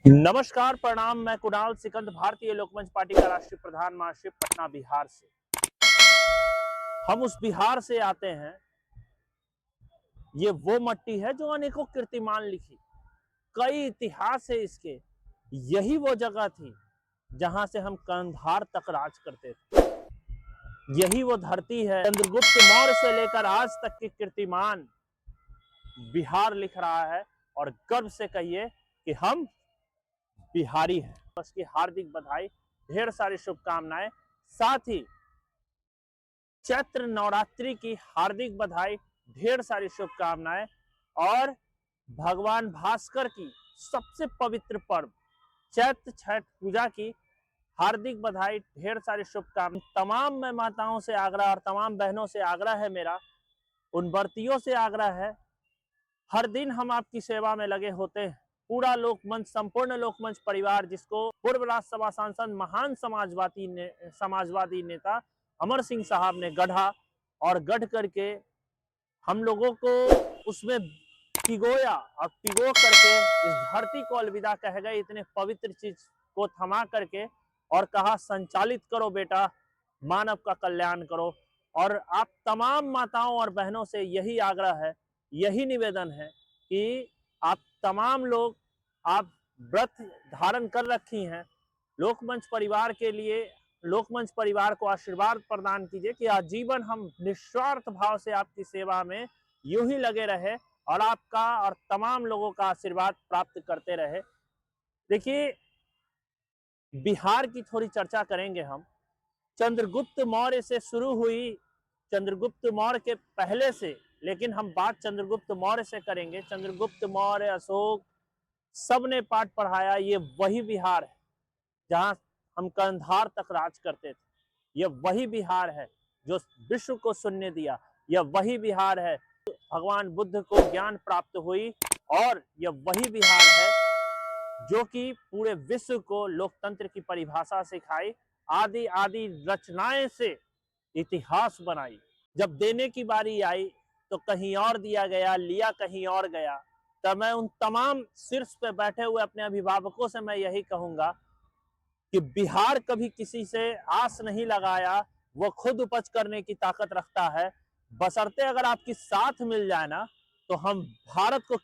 नमस्कार, प्रणाम। मैं कुणाल सिकंद, भारतीय लोकमंच पार्टी का राष्ट्रीय प्रधान महासचिव, पटना बिहार से। हम उस बिहार से आते हैं। ये वो मट्टी है जो अनेकों कीर्तिमान लिखी, कई इतिहास है इसके। यही वो जगह थी जहां से हम कंधार तक राज करते थे। यही वो धरती है, चंद्रगुप्त मौर्य से लेकर आज तक के कीर्तिमान बिहार लिख रहा है। और गर्व से कहिए कि हम बिहारी हैं। उसकी हार्दिक बधाई, ढेर सारी शुभकामनाएं। साथ ही चैत्र नवरात्रि की हार्दिक बधाई, ढेर सारी शुभकामनाएं। और भगवान भास्कर की सबसे पवित्र पर्व चैत्र छठ पूजा की हार्दिक बधाई, ढेर सारी शुभकामनाएं। तमाम मैं माताओं से आग्रह और तमाम बहनों से आग्रह है, मेरा उन व्रतियों से आग्रह है, हर दिन हम आपकी सेवा में लगे होते हैं। पूरा लोकमंच, संपूर्ण लोकमंच परिवार, जिसको पूर्व राज्यसभा सांसद, महान समाजवादी नेता अमर सिंह साहब ने गढ़ा और गढ़ करके हम लोगों को उसमें पिगोया और पिगो करके इस धरती को अलविदा कह गए। इतने पवित्र चीज को थमा करके और कहा, संचालित करो बेटा, मानव का कल्याण करो। और आप तमाम माताओं और बहनों से यही आग्रह है, यही निवेदन है कि आप तमाम लोग, आप व्रत धारण कर रखी हैं, लोकमंच परिवार के लिए, लोकमंच परिवार को आशीर्वाद प्रदान कीजिए कि आजीवन हम निस्वार्थ भाव से आपकी सेवा में यूं ही लगे रहे और आपका और तमाम लोगों का आशीर्वाद प्राप्त करते रहे। देखिए, बिहार की थोड़ी चर्चा करेंगे हम। चंद्रगुप्त मौर्य से शुरू हुई, चंद्रगुप्त मौर्य के पहले से, लेकिन हम बात चंद्रगुप्त मौर्य से करेंगे। चंद्रगुप्त मौर्य, अशोक, सबने पाठ पढ़ाया। ये वही बिहार है जहां हम कंधार तक राज करते थे। यह वही बिहार है जो विश्व को सुनने दिया। यह वही बिहार है भगवान बुद्ध को ज्ञान प्राप्त हुई। और यह वही बिहार है जो कि पूरे विश्व को लोकतंत्र की परिभाषा सिखाई, आदि आदि रचनाएं से इतिहास बनाई। जब देने की बारी आई तो कहीं और दिया गया, लिया कहीं और गया। तब मैं उन तमाम शीर्ष पे बैठे हुए अपने अभिभावकों से मैं यही कहूंगा कि बिहार कभी किसी से आस नहीं लगाया, वो खुद उपज करने की ताकत रखता है। बशर्ते अगर आपकी साथ मिल जाए ना, तो हम भारत को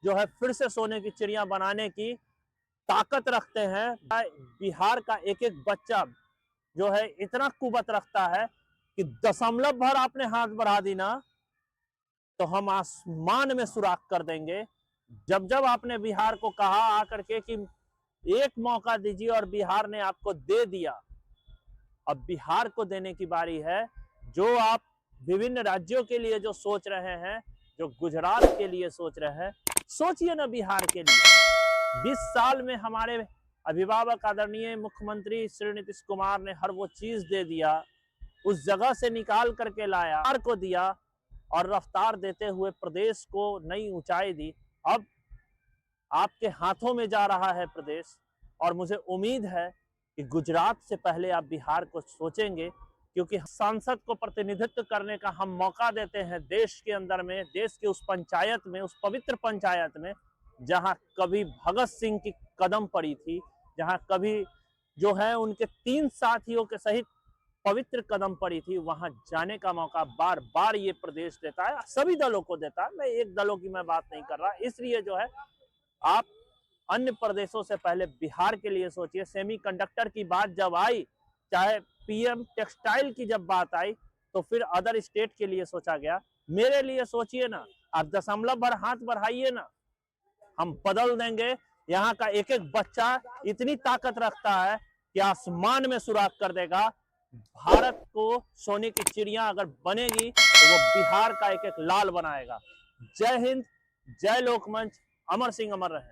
जो है फिर से सोने की चिड़िया बनाने की ताकत रखते हैं। बिहार का एक एक बच्चा जो है इतना कुवत रखता है कि दशमलव भर आपने हाथ बढ़ा दी ना, तो हम आसमान में सुराख कर देंगे। जब जब आपने बिहार को कहा आकर के कि एक मौका दीजिए, और बिहार ने आपको दे दिया। अब बिहार को देने की बारी है। जो आप विभिन्न राज्यों के लिए जो सोच रहे हैं, जो गुजरात के लिए सोच रहे हैं, सोचिए ना बिहार के लिए। 20 साल में हमारे अभिभावक आदरणीय मुख्यमंत्री श्री नीतीश कुमार ने हर वो चीज दे दिया, उस जगह से निकाल करके लाया, बिहार को दिया और रफ्तार देते हुए प्रदेश को नई ऊंचाई दी। अब आपके हाथों में जा रहा है प्रदेश, और मुझे उम्मीद है कि गुजरात से पहले आप बिहार को सोचेंगे, क्योंकि सांसद को प्रतिनिधित्व करने का हम मौका देते हैं देश के अंदर में, देश के उस पंचायत में, उस पवित्र पंचायत में जहां कभी भगत सिंह की कदम पड़ी थी, जहां कभी जो है उनके 3 साथियों के सहित पवित्र कदम पड़ी थी। वहां जाने का मौका बार बार ये प्रदेश देता है, सभी दलों को देता है। मैं एक दलों की मैं बात नहीं कर रहा। इसलिए जो है आप अन्य प्रदेशों से पहले बिहार के लिए सोचिए। सेमीकंडक्टर की बात जब आई, चाहे पीएम टेक्सटाइल की जब बात आई, तो फिर अदर स्टेट के लिए सोचा गया। मेरे लिए सोचिए ना, आप दशमलव भर हाथ बढ़ाइए ना, हम बदल देंगे। यहाँ का एक एक बच्चा इतनी ताकत रखता है कि आसमान में सुराख कर देगा। भारत को सोने की चिड़िया अगर बनेगी तो वो बिहार का एक एक लाल बनाएगा। जय हिंद, जय लोकमंच, अमर सिंह अमर रहे।